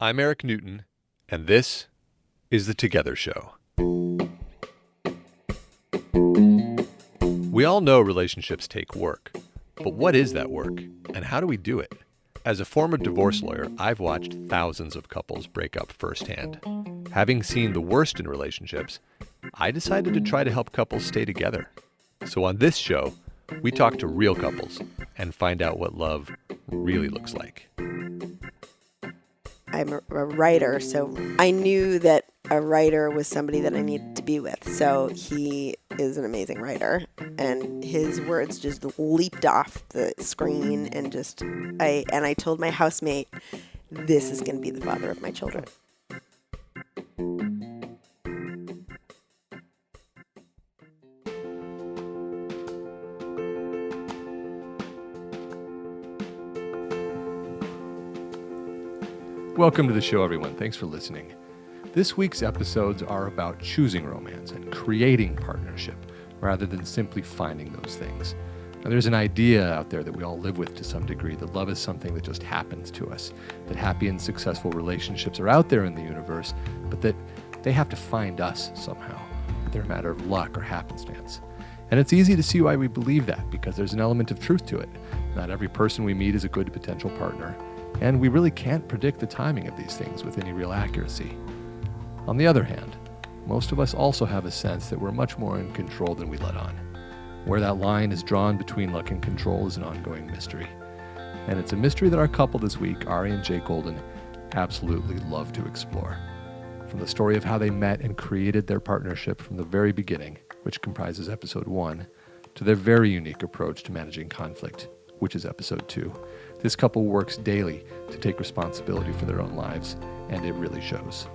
I'm Eric Newton, and this is The Together Show. We all know relationships take work, but what is that work, and how do we do it? As a former divorce lawyer, I've watched thousands of couples break up firsthand. Having seen the worst in relationships, I decided to try to help couples stay together. So on this show, we talk to real couples and find out what love really looks like. I'm a writer, so I knew that a writer was somebody that I needed to be with. So he is an amazing writer, and his words just leaped off the screen, and I told my housemate, this is going to be the father of my children. Welcome to the show, everyone. Thanks for listening. This week's episodes are about choosing romance and creating partnership rather than simply finding those things. Now, there's an idea out there that we all live with to some degree that love is something that just happens to us, that happy and successful relationships are out there in the universe, but that they have to find us somehow. They're a matter of luck or happenstance. And it's easy to see why we believe that, because there's an element of truth to it. Not every person we meet is a good potential partner. And we really can't predict the timing of these things with any real accuracy. On the other hand, most of us also have a sense that we're much more in control than we let on. Where that line is drawn between luck and control is an ongoing mystery. And it's a mystery that our couple this week, Ahri and Jay Golden, absolutely love to explore. From the story of how they met and created their partnership from the very beginning, which comprises episode 1, to their very unique approach to managing conflict, which is episode 2. This couple works daily to take responsibility for their own lives, and it really shows.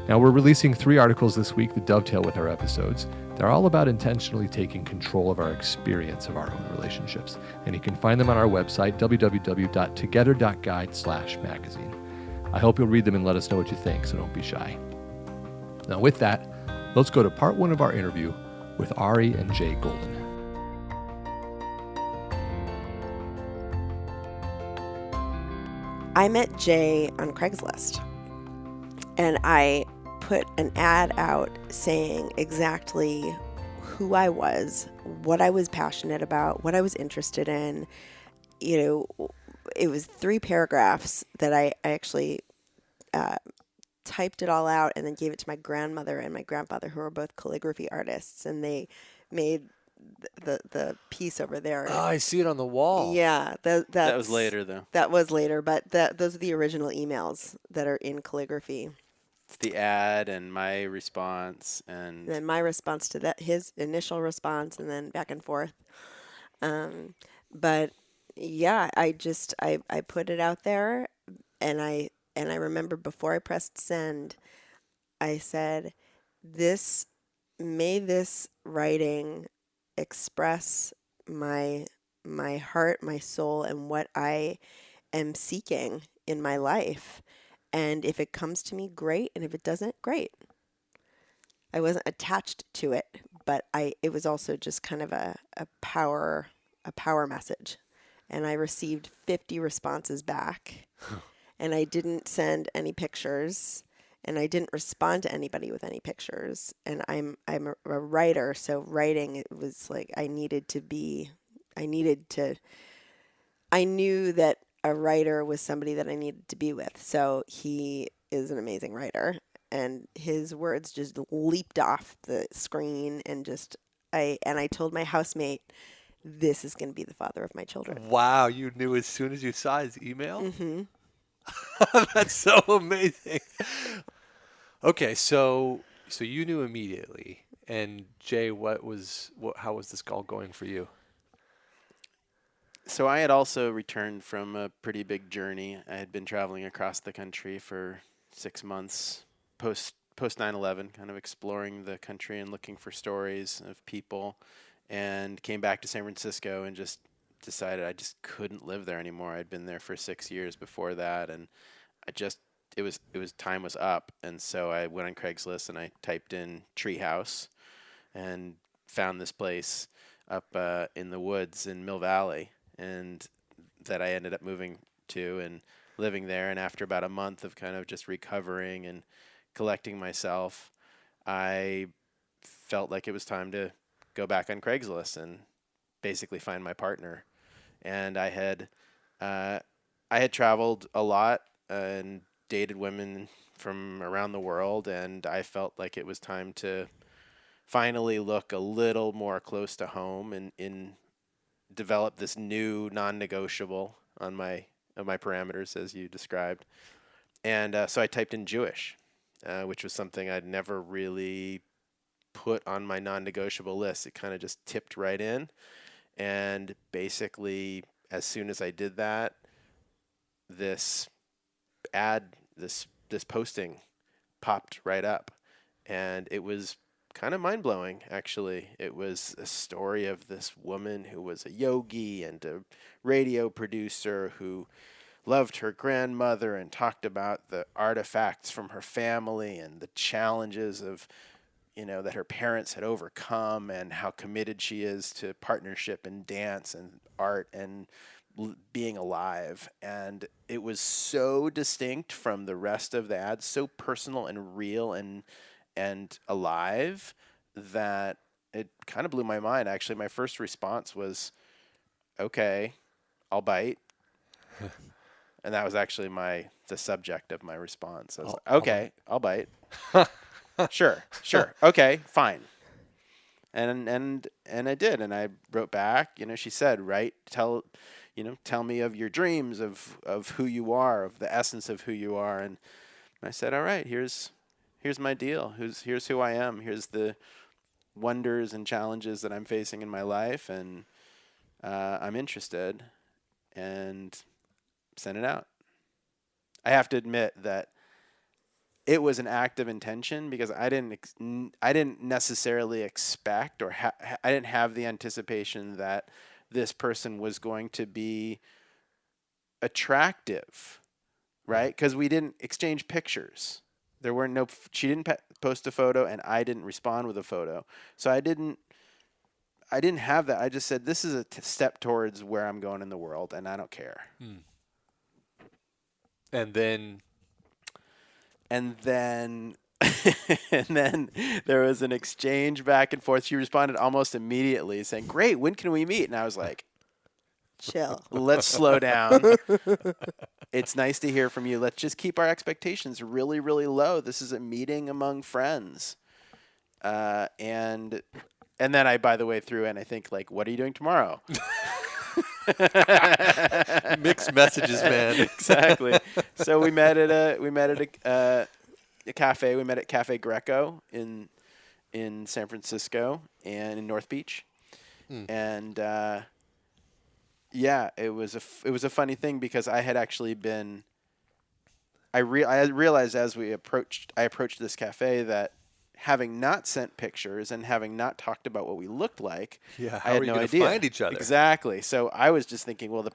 Now, we're releasing 3 articles this week that dovetail with our episodes. They're all about intentionally taking control of our experience of our own relationships, and you can find them on our website, www.together.guide/magazine. I hope you'll read them and let us know what you think, so don't be shy. Now, with that, let's go to part 1 of our interview with Ahri and Jay Golden. I met Jay on Craigslist, and I put an ad out saying exactly who I was, what I was passionate about, what I was interested in. You know, it was 3 paragraphs that I actually typed it all out and then gave it to my grandmother and my grandfather, who are both calligraphy artists, and they made the piece over there. Oh, I see it on the wall. Yeah, that was later, though. That was later, but those are the original emails that are in calligraphy. It's the ad and my response, and then my response to that, his initial response, and then back and forth. But yeah, I put it out there, and I remember before I pressed send, I said, may this writing express my heart, my soul, and what I am seeking in my life. And if it comes to me, great. And if it doesn't, great. I wasn't attached to it, but it was also just kind of a power message. And I received 50 responses back. And I didn't send any pictures. And I didn't respond to anybody with any pictures. And I'm a writer, so writing, it was like I knew that a writer was somebody that I needed to be with. So he is an amazing writer, and his words just leaped off the screen, and I told my housemate, this is going to be the father of my children. Wow, you knew as soon as you saw his email? Mm-hmm. That's so amazing. Okay, so you knew immediately. And Jay, how was this all going for you? so I had also returned from a pretty big journey. I had been traveling across the country for 6 months post 9/11, kind of exploring the country and looking for stories of people, and came back to San Francisco and just decided I just couldn't live there anymore. I'd been there for 6 years before that, and it was time was up, and so I went on Craigslist and I typed in treehouse and found this place up in the woods in Mill Valley, and that I ended up moving to, and living there. And after about a month of kind of just recovering and collecting myself, I felt like it was time to go back on Craigslist and basically find my partner. And I had traveled a lot and dated women from around the world, and I felt like it was time to finally look a little more close to home and in develop this new non-negotiable on my parameters as you described. And so I typed in Jewish, which was something I'd never really put on my non-negotiable list. It kind of just tipped right in, and basically as soon as I did that, this this posting popped right up, and it was kind of mind-blowing. Actually, it was a story of this woman who was a yogi and a radio producer who loved her grandmother and talked about the artifacts from her family and the challenges of that her parents had overcome, and how committed she is to partnership and dance and art and being alive. And it was so distinct from the rest of the ads, so personal and real and alive, that it kind of blew my mind. Actually, my first response was, okay, I'll bite. And that was actually the subject of my response. I was like, okay, I'll bite. Sure. Okay, fine. And I did, and I wrote back. She said, tell me of your dreams, of who you are, of the essence of who you are. And I said, all right, here's my deal. Here's who I am. Here's the wonders and challenges that I'm facing in my life, and I'm interested. And sent it out. I have to admit that it was an act of intention, because I didn't necessarily expect, or I didn't have the anticipation that this person was going to be attractive, right? Because we didn't exchange pictures. There were she didn't post a photo, and I didn't respond with a photo. So I didn't have that. I just said, this is a step towards where I'm going in the world, and I don't care. And then and then there was an exchange back and forth. She responded almost immediately saying, great, when can we meet? And I was like, chill. Let's slow down. It's nice to hear from you. Let's just keep our expectations really, really low. This is a meeting among friends. And then I, by the way, threw in, I think, like, what are you doing tomorrow? Mixed messages, man. Exactly. So we met at a cafe. We met at Cafe Greco in San Francisco and in North Beach. And yeah, it was a funny thing, because I had actually been. I realized as I approached this cafe that, having not sent pictures and having not talked about what we looked like, how are you going to find each other? Exactly. So I was just thinking, well, the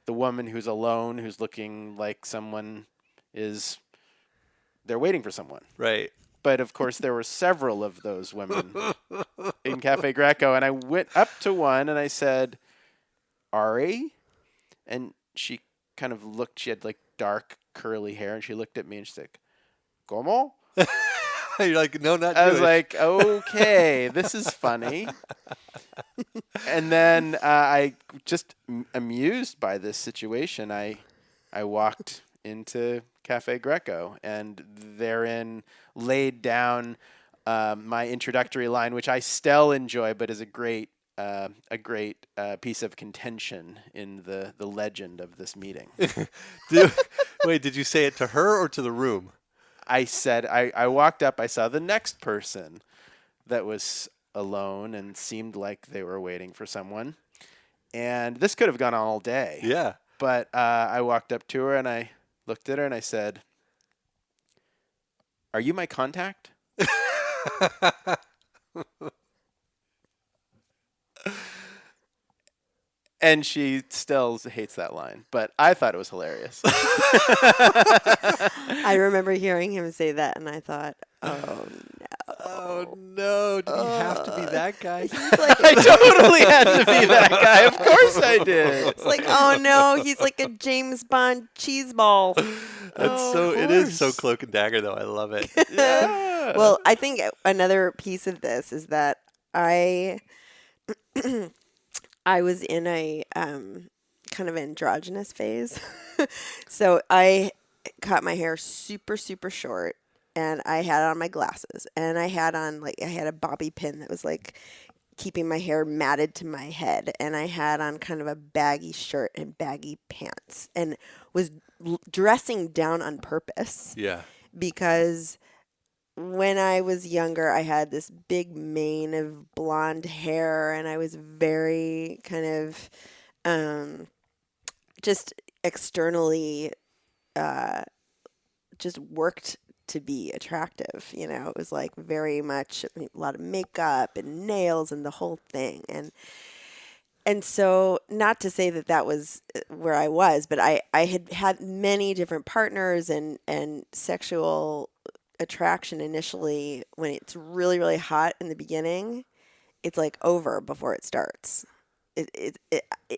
woman who's alone, who's looking like someone they're waiting for someone. Right. But of course, there were several of those women in Cafe Greco, and I went up to one and I said, Ahri? And she kind of looked, she had like dark curly hair, and she looked at me and she's like, ¿Cómo? You're like, no, not Jewish. I was like, okay, this is funny. And then I, just amused by this situation, I walked into Cafe Greco, and therein laid down my introductory line, which I still enjoy, but is a great piece of contention in the legend of this meeting. Wait, did you say it to her or to the room? I said, I walked up, I saw the next person that was alone and seemed like they were waiting for someone. And this could have gone on all day. Yeah. But I walked up to her and I looked at her and I said, are you my contact? And she still hates that line, but I thought it was hilarious. I remember hearing him say that, and I thought, Oh Oh no! Did he have to be that guy? he's like I totally had to be that guy. Of course I did. it's like, oh no, he's like a James Bond cheese ball. That's Oh, so. of It is so course. Cloak and Dagger, though. I love it. Yeah. Well, I think another piece of this is that I I was in a kind of androgynous phase. So I cut my hair super, super short and I had on my glasses and I had on I had a bobby pin that was like keeping my hair matted to my head and I had on kind of a baggy shirt and baggy pants and was dressing down on purpose Yeah. because when I was younger, I had this big mane of blonde hair, and I was very kind of just externally uh, just worked to be attractive. You know, it was like very much a lot of makeup and nails and the whole thing. And so, not to say that that was where I was, but I had had many different partners and sexual attraction initially when it's really, really hot in the beginning. It's like over before it starts.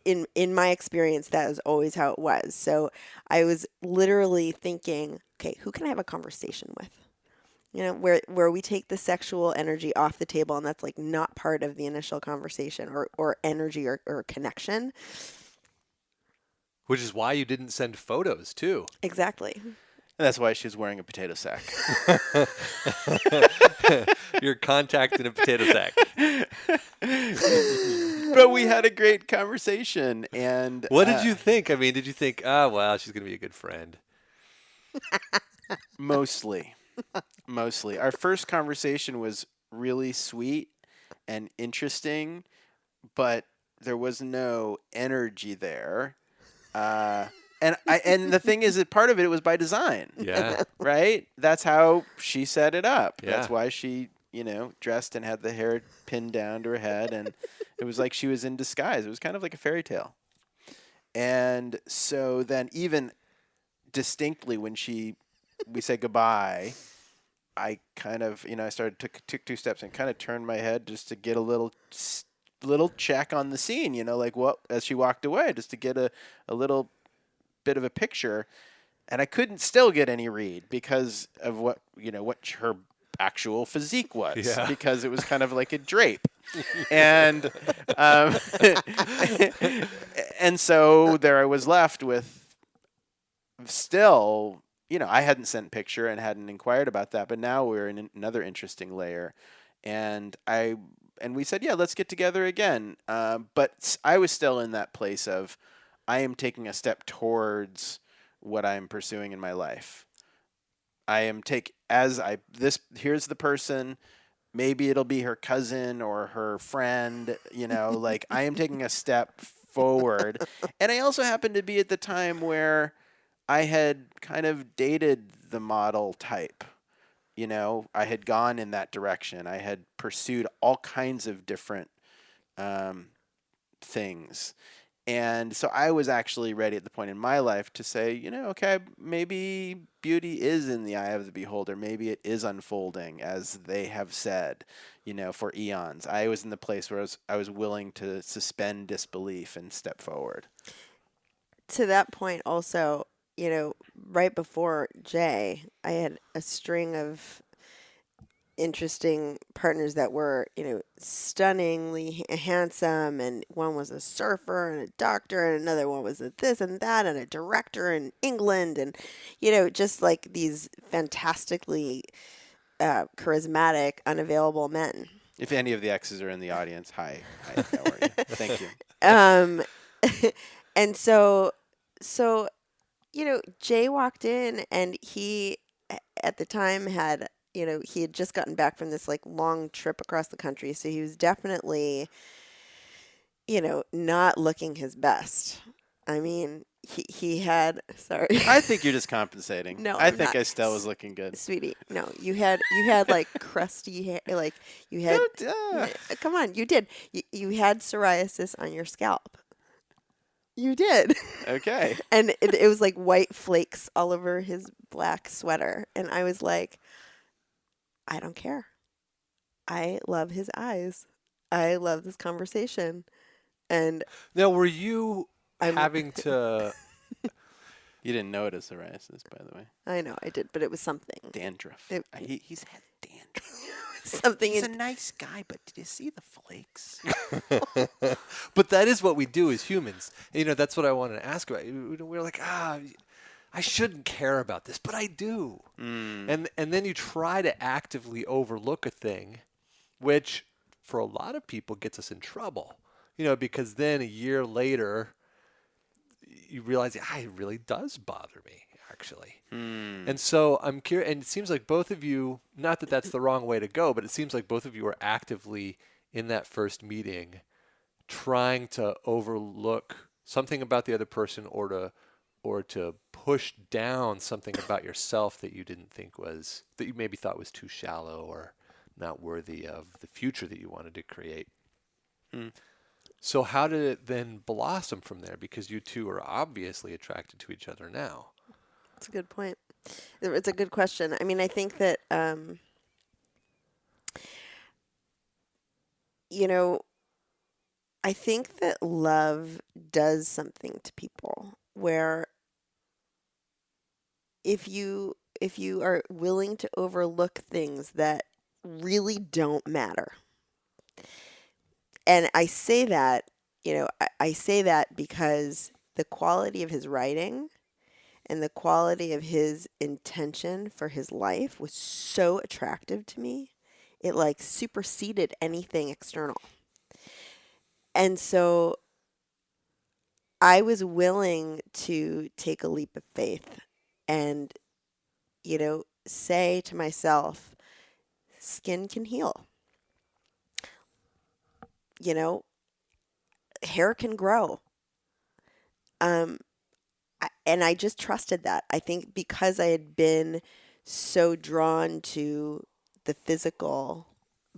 In my experience, that is always how it was. So I was literally thinking, okay, who can I have a conversation with? You know, where we take the sexual energy off the table and that's like not part of the initial conversation or energy or connection. Which is why you didn't send photos too. Exactly. And that's why she's wearing a potato sack. Your contact in a potato sack. But we had a great conversation. And What did you think? I mean, did you think, well, she's going to be a good friend? Mostly. Mostly. Our first conversation was really sweet and interesting, but there was no energy there. And the thing is that part of it was by design. Yeah. Right? That's how she set it up. Yeah. That's why she, dressed and had the hair pinned down to her head, and it was like she was in disguise. It was kind of like a fairy tale. And so then even distinctly when we said goodbye, I kind of, I took 2 steps and kind of turned my head just to get a little check on the scene, like what, as she walked away, just to get a little bit of a picture. And I couldn't still get any read because of what her actual physique was, Yeah. because it was kind of like a drape. And and so there I was left with still, I hadn't sent a picture and hadn't inquired about that, but now we're in another interesting layer. And we said, yeah, let's get together again. But I was still in that place of I am taking a step towards what I'm pursuing in my life. I am here's the person, maybe it'll be her cousin or her friend, like I am taking a step forward. And I also happened to be at the time where I had kind of dated the model type. I had gone in that direction. I had pursued all kinds of different things. And so I was actually ready at the point in my life to say, okay, maybe beauty is in the eye of the beholder. Maybe it is unfolding, as they have said, for eons. I was in the place where I was willing to suspend disbelief and step forward. To that point also, right before Jay, I had a string of interesting partners that were, stunningly handsome, and one was a surfer and a doctor, and another one was a this and that, and a director in England, and just like these fantastically charismatic, unavailable men. If any of the exes are in the audience, hi, how are you? Thank you. And so Jay walked in, and he at the time had he had just gotten back from this like long trip across the country, so he was definitely not looking his best. I mean, he had, sorry. I think you're just compensating. No, I I'm think not. Estelle was looking good. Sweetie, no, you had like crusty hair, like you had come on, you did. You had psoriasis on your scalp. You did. Okay. And it was like white flakes all over his black sweater. And I was like, I don't care. I love his eyes. I love this conversation. And Now, were you I'm, having to? You didn't know it as psoriasis, by the way. I know I did, but it was something. Dandruff. It, He's had dandruff. something He's a in, nice guy, but did you see the flakes? But that is what we do as humans. You know, that's what I wanted to ask about. We're like, I shouldn't care about this, but I do. And then you try to actively overlook a thing, which for a lot of people gets us in trouble. You know, because then a year later, you realize, it really does bother me, actually. And so I'm curious, and it seems like both of you, not that that's the wrong way to go, but it seems like both of you are actively in that first meeting trying to overlook something about the other person or to push down something about yourself that you didn't think was, that you maybe thought was too shallow or not worthy of the future that you wanted to create. So how did it then blossom from there? Because you two are obviously attracted to each other now. It's a good point. It's a good question. I mean, I think that, you know, I think that love does something to people where if you are willing to overlook things that really don't matter. And I say that, I say that because the quality of his writing and the quality of his intention for his life was so attractive to me. It like superseded anything external. And so I was willing to take a leap of faith and, say to myself, skin can heal. You know, hair can grow. Um, and I just trusted that. I think because I had been so drawn to the physical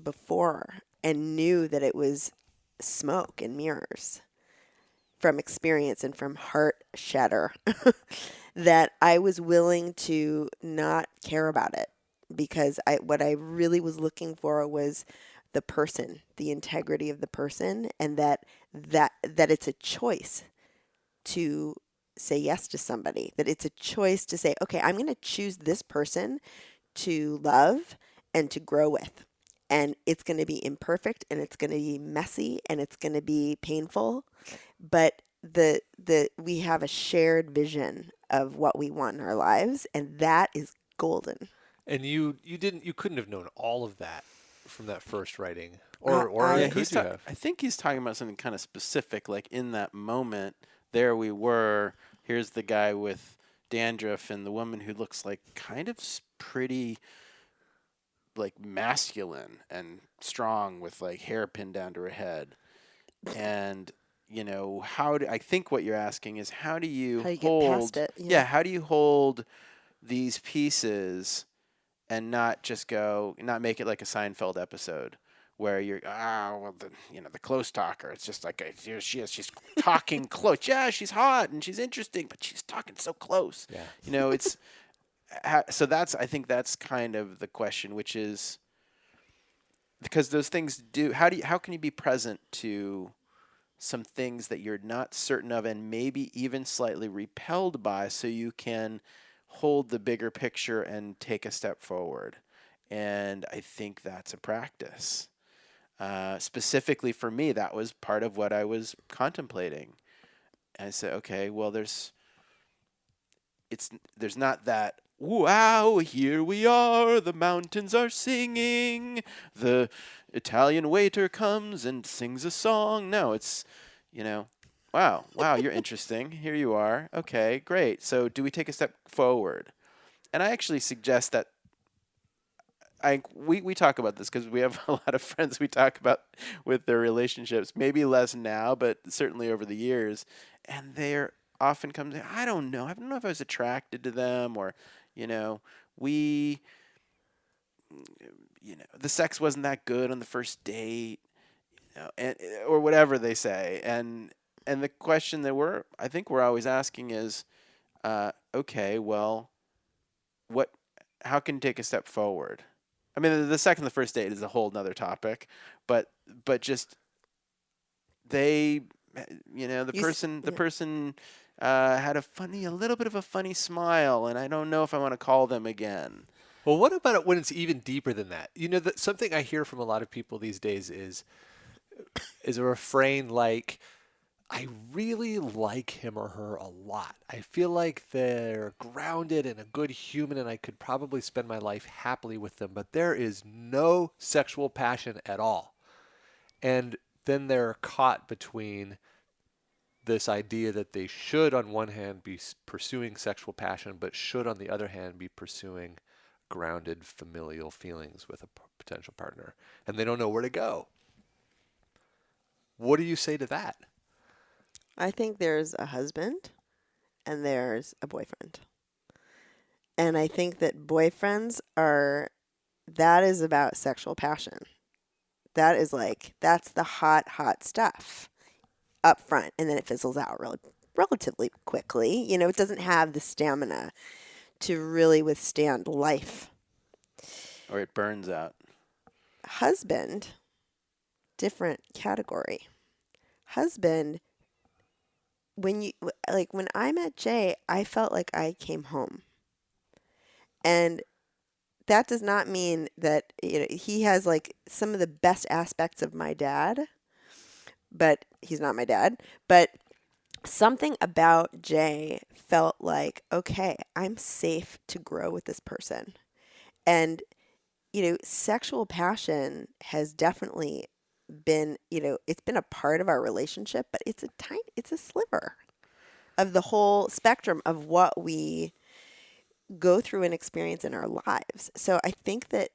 before and knew that it was smoke and mirrors from experience and from heart shatter, that I was willing to not care about it because what I really was looking for was the person, the integrity of the person, and that it's a choice to say yes to somebody, that it's a choice to say, okay, I'm going to choose this person to love and to grow with. And it's going to be imperfect and it's going to be messy and it's going to be painful, but we have a shared vision of what we want in our lives, and that is golden. And you couldn't have known all of that from that first writing, I- or Yeah, could you have? I think he's talking about something kind of specific. Like in that moment, there we were. Here's the guy with dandruff and the woman who looks like kind of pretty, like masculine and strong with like hair pinned down to her head. And I think what you're asking is how do you How do you get hold? past it? Yeah, how do you hold these pieces and not make it like a Seinfeld episode where you're the close talker. It's just like here she is. She's talking close. Yeah, she's hot and she's interesting, but she's talking so close. Yeah. It's so I think that's kind of the question, which is because those things do. How can you be present to some things that you're not certain of and maybe even slightly repelled by, so you can hold the bigger picture and take a step forward. And I think that's a practice. Specifically for me, that was part of what I was contemplating. And I said, okay, well, there's not that, wow, here we are, the mountains are singing, the Italian waiter comes and sings a song. No, it's, wow, you're interesting. Here you are. Okay, great. So do we take a step forward? And I actually suggest that we talk about this because we have a lot of friends we talk about with their relationships, maybe less now, but certainly over the years. And they're often comes, I don't know if I was attracted to them, or, we, the sex wasn't that good on the first date, and or whatever they say. And the question that I think we're always asking is, okay, well, how can you take a step forward? I mean, the first date is a whole nother topic, but just they, the Yeah. person had a little bit of a funny smile, and I don't know if I want to call them again. Well, what about it when it's even deeper than that? That something I hear from a lot of people these days is a refrain like, I really like him or her a lot. I feel like they're grounded and a good human, and I could probably spend my life happily with them, but there is no sexual passion at all. And then they're caught between this idea that they should, on one hand, be pursuing sexual passion, but should, on the other hand, be pursuing grounded familial feelings with a potential partner. And they don't know where to go. What do you say to that? I think there's a husband and there's a boyfriend. And I think that that is about sexual passion. That's the hot stuff up front. And then it fizzles out relatively quickly. It doesn't have the stamina to really withstand life. Or it burns out. Husband, different category. Husband, when I met Jay, I felt like I came home. And that does not mean that he has like some of the best aspects of my dad, but he's not my dad. But something about Jay felt like, okay, I'm safe to grow with this person. And sexual passion has definitely been, it's been a part of our relationship, but it's a sliver of the whole spectrum of what we go through and experience in our lives. So I think that,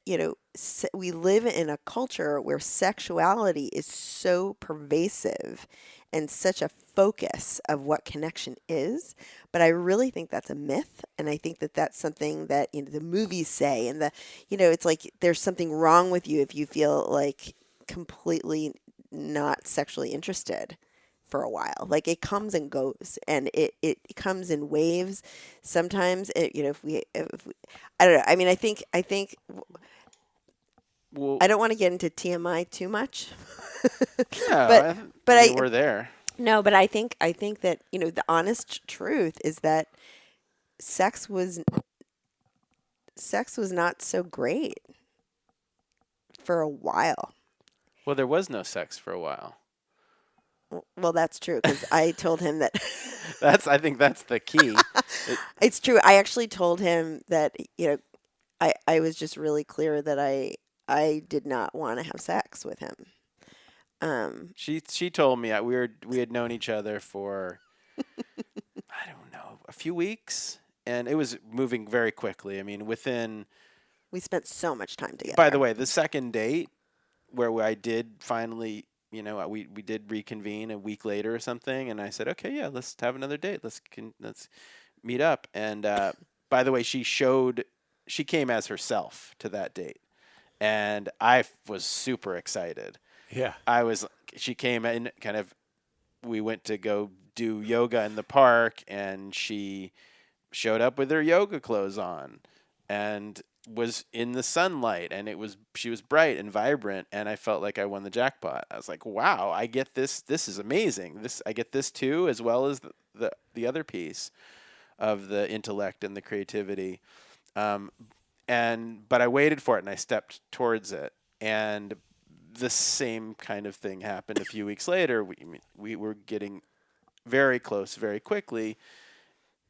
we live in a culture where sexuality is so pervasive and such a focus of what connection is. But I really think that's a myth. And I think that that's something that, the movies say, and it's like there's something wrong with you if you feel like completely not sexually interested for a while. Like it comes and goes, and it comes in waves. Sometimes if we I don't know. I mean, I think Well, I don't want to get into TMI too much. yeah, but I we're there. no, but I think that, the honest truth is that sex was not so great for a while. Well, there was no sex for a while. Well, that's true, because I told him that. I think that's the key. It's true. I actually told him that, I was just really clear that I did not want to have sex with him. She told me we had known each other for I don't know, a few weeks, and it was moving very quickly. I mean, We spent so much time together. by the way, the second date where I did finally, we did reconvene a week later or something, and I said, okay, yeah, let's have another date. Let's meet up. And by the way, she came as herself to that date, and I was super excited. Yeah. She came in we went to go do yoga in the park, and she showed up with her yoga clothes on and was in the sunlight, and she was bright and vibrant, and I felt like I won the jackpot. I was like, wow, I get this. This is amazing. I get this too, as well as the other piece of the intellect and the creativity. But I waited for it, and I stepped towards it, and the same kind of thing happened a few weeks later. We were getting very close very quickly,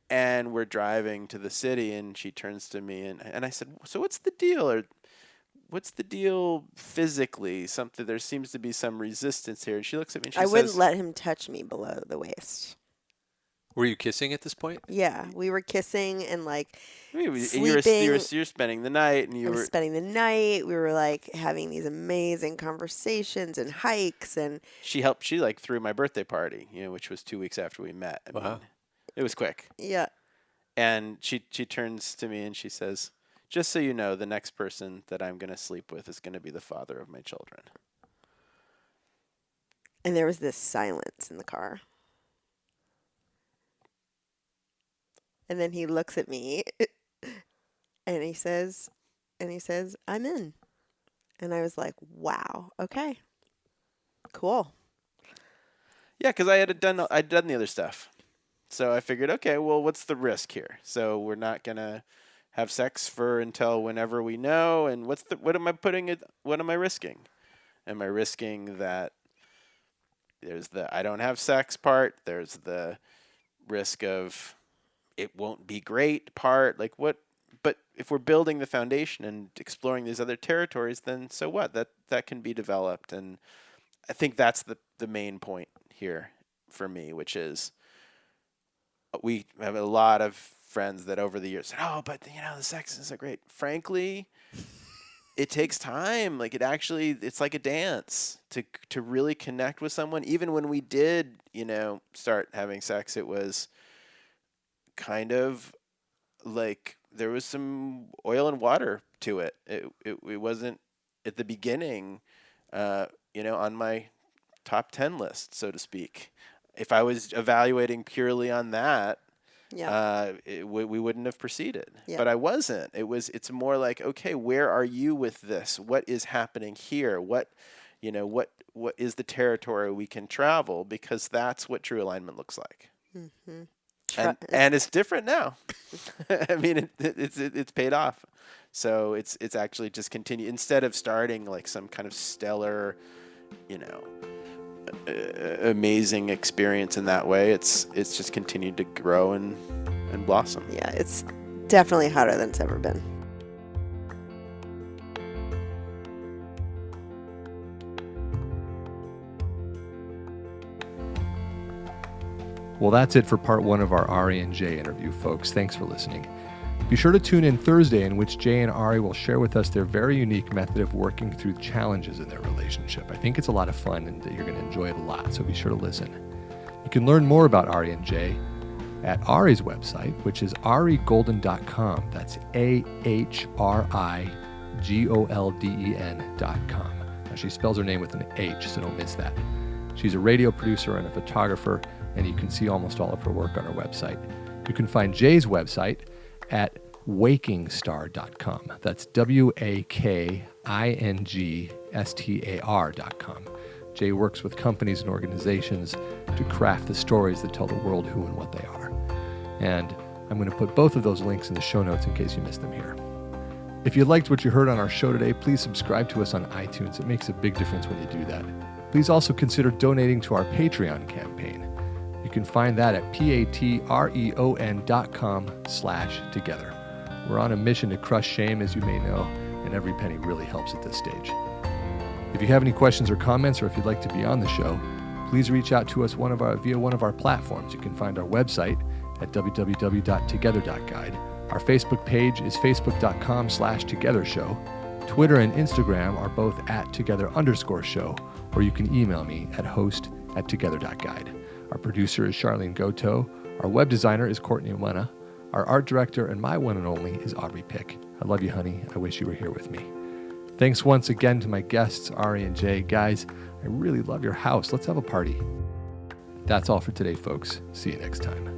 and we're driving to the city, and she turns to me, and I said, so what's the deal? Or what's the deal physically? There seems to be some resistance here. And she looks at me and she I says, wouldn't let him touch me below the waist. Were you kissing at this point? Yeah, we were kissing and like sleeping. You're spending the night, and I was spending the night. We were like having these amazing conversations and hikes, and she like threw my birthday party, which was 2 weeks after we met. I mean, it was quick. Yeah. And she turns to me and she says, just so you know, the next person that I'm going to sleep with is going to be the father of my children. And there was this silence in the car. And then he looks at me and he says, And he says, I'm in. And I was like, wow, okay, cool. Yeah, because I'd done the other stuff. So I figured, okay, well, what's the risk here? So we're not going to have sex for until whenever we know. And what am I risking? Am I risking that there's the I don't have sex part? There's the risk of it won't be great part. Like what? But if we're building the foundation and exploring these other territories, then so what? That can be developed. And I think that's the main point here for me, which is we have a lot of friends that over the years said, oh, but the sex is so great. Frankly, it takes time. Like it's like a dance to really connect with someone. Even when we did, start having sex, it was kind of like there was some oil and water to it. It wasn't at the beginning, on my top 10 list, so to speak. If I was evaluating purely on that, we wouldn't have proceeded. Yeah. But I wasn't. It's more like, okay, where are you with this? What is happening here? What is the territory we can travel? Because that's what true alignment looks like. Mm-hmm. And it's different now. I mean, it's paid off. So it's actually just continue instead of starting like some kind of stellar, amazing experience in that way. It's just continued to grow and blossom. Yeah, it's definitely hotter than it's ever been. Well, that's it for part 1 of our Ahri and Jay interview, folks. Thanks for listening. Be sure to tune in Thursday, in which Jay and Ahri will share with us their very unique method of working through challenges in their relationship. I think it's a lot of fun and you're going to enjoy it a lot, so be sure to listen. You can learn more about Ahri and Jay at Ahri's website, which is ahrigolden.com. That's AHRIGOLDEN.com. Now, she spells her name with an H, so don't miss that. She's a radio producer and a photographer, and you can see almost all of her work on her website. You can find Jay's website at wakingstar.com. That's WAKINGSTAR.com. Jay works with companies and organizations to craft the stories that tell the world who and what they are. And I'm going to put both of those links in the show notes in case you missed them here. If you liked what you heard on our show today, please subscribe to us on iTunes. It makes a big difference when you do that. Please also consider donating to our Patreon campaign. You can find that at patreon.com/together. We're on a mission to crush shame, as you may know, and every penny really helps at this stage. If you have any questions or comments, or if you'd like to be on the show, please reach out to us via one of our platforms. You can find our website at www.together.guide. Our Facebook page is facebook.com/togethershow. Twitter and Instagram are both at together_show, or you can email me at host@together.guide. Our producer is Charlene Goto. Our web designer is Courtney Wena. Our art director and my one and only is Aubrey Pick. I love you, honey. I wish you were here with me. Thanks once again to my guests, Ahri and Jay. Guys, I really love your house. Let's have a party. That's all for today, folks. See you next time.